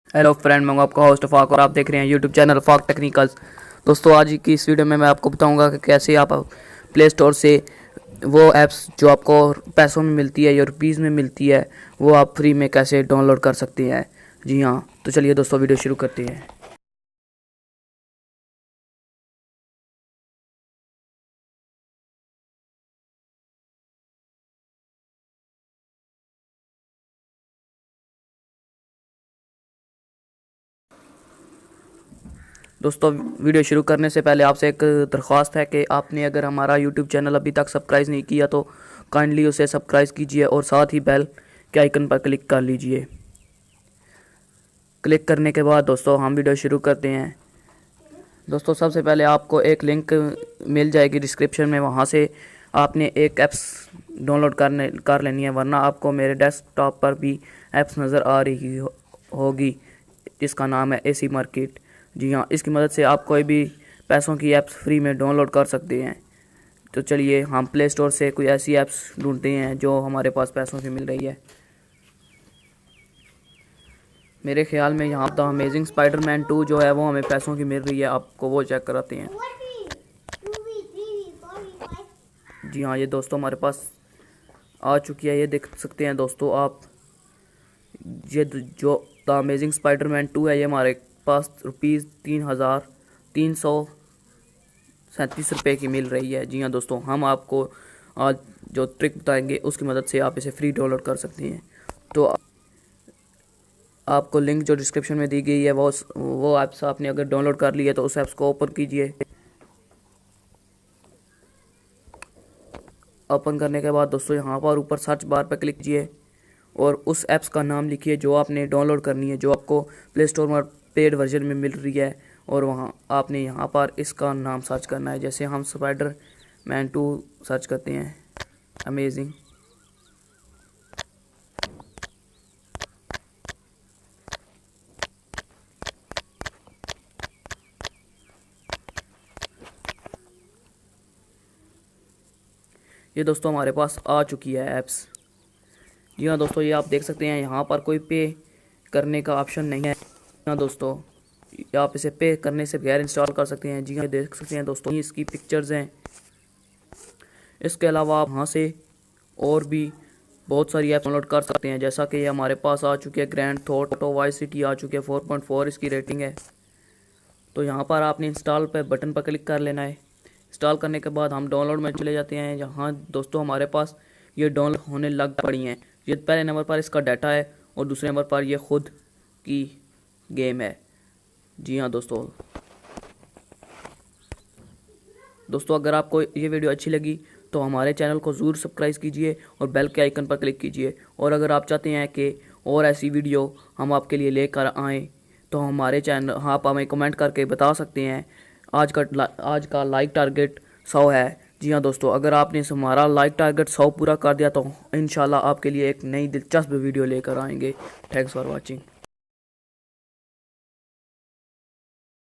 Hello friend, मैं हूं आपका होस्ट फाक और आप देख रहे हैं यूट्यूब चैनल फाक टेक्निकल्स। दोस्तों, आज की इस वीडियो में मैं आपको बताऊंगा कि कैसे आप प्ले स्टोर से वो ऐप्स जो आपको पैसों में मिलती है या रुपीज़ में मिलती है, वो आप फ्री में कैसे डाउनलोड कर सकते हैं। जी हाँ, तो चलिए दोस्तों वीडियो शुरू करते हैं। दोस्तों, वीडियो शुरू करने से पहले आपसे एक दरख्वास्त है कि आपने अगर हमारा यूट्यूब चैनल अभी तक सब्सक्राइब नहीं किया तो काइंडली उसे सब्सक्राइब कीजिए और साथ ही बेल के आइकन पर क्लिक कर लीजिए। क्लिक करने के बाद दोस्तों हम वीडियो शुरू करते हैं। दोस्तों, सबसे पहले आपको एक लिंक मिल जाएगी डिस्क्रिप्शन में, वहाँ से आपने एक ऐप्स डाउनलोड कर लेनी है, वरना आपको मेरे डेस्कटॉप पर भी ऐप्स नज़र आ रही होगी जिसका नाम है एसी मार्केट। जी हाँ, इसकी मदद से आप कोई भी पैसों की ऐप्स फ्री में डाउनलोड कर सकते हैं। तो चलिए हम प्ले स्टोर से कोई ऐसी ऐप्स ढूंढते हैं जो हमारे पास पैसों की मिल रही है। मेरे ख्याल में यहाँ द अमेजिंग स्पाइडरमैन 2 जो है वो हमें पैसों की मिल रही है, आपको वो चेक कराते हैं। जी हाँ, ये दोस्तों हमारे पास आ चुकी है, ये देख सकते हैं दोस्तों आप। ये जो द अमेजिंग स्पाइडरमैन 2 है, ये हमारे पास ₹3,337 की मिल रही है। जी हाँ दोस्तों, हम आपको आज जो ट्रिक बताएंगे उसकी मदद से आप इसे फ्री डाउनलोड कर सकते हैं। तो आपको लिंक जो डिस्क्रिप्शन में दी गई है वो ऐप्स आपने अगर डाउनलोड कर ली है तो उस ऐप्स को ओपन कीजिए। ओपन करने के बाद दोस्तों यहाँ पर ऊपर सर्च बार पर क्लिक कीजिए और उस ऐप्स का नाम लिखिए जो आपने डाउनलोड करनी है, जो आपको प्ले स्टोर में पेड वर्जन में मिल रही है, और वहाँ आपने यहाँ पर इसका नाम सर्च करना है। जैसे हम स्पाइडर मैन 2 सर्च करते हैं, अमेजिंग। ये दोस्तों हमारे पास आ चुकी है ऐप्स। जी हाँ दोस्तों, ये आप देख सकते हैं यहाँ पर कोई पे करने का ऑप्शन नहीं है। हाँ दोस्तों, आप इसे पे करने से बगैर इंस्टॉल कर सकते हैं। जी हाँ, देख सकते हैं दोस्तों, ये इसकी पिक्चर्स हैं। इसके अलावा आप वहाँ से और भी बहुत सारी ऐप डाउनलोड कर सकते हैं, जैसा कि ये हमारे पास आ चुकी है ग्रैंड थॉट वाइस सिटी आ चुकी है, 4.4 इसकी रेटिंग है। तो यहाँ पर आपने इंस्टॉल पे बटन पर क्लिक कर लेना है। इंस्टॉल करने के बाद हम डाउनलोड में चले जाते हैं। यहाँ दोस्तों हमारे पास ये डाउनलोड होने लग पड़ी हैं। ये पहले नंबर पर इसका डाटा है और दूसरे नंबर पर ये खुद की गेम है। जी हाँ दोस्तों, अगर आपको ये वीडियो अच्छी लगी तो हमारे चैनल को ज़रूर सब्सक्राइब कीजिए और बेल के आइकन पर क्लिक कीजिए। और अगर आप चाहते हैं कि और ऐसी वीडियो हम आपके लिए लेकर आएँ तो हमारे चैनल आप हमें कमेंट करके बता सकते हैं। आज का लाइक टारगेट 100 है। जी हाँ दोस्तों, अगर आपने हमारा लाइक टारगेट 100 पूरा कर दिया तो इंशाल्लाह आपके लिए एक नई दिलचस्प वीडियो लेकर आएंगे। Thanks for watching.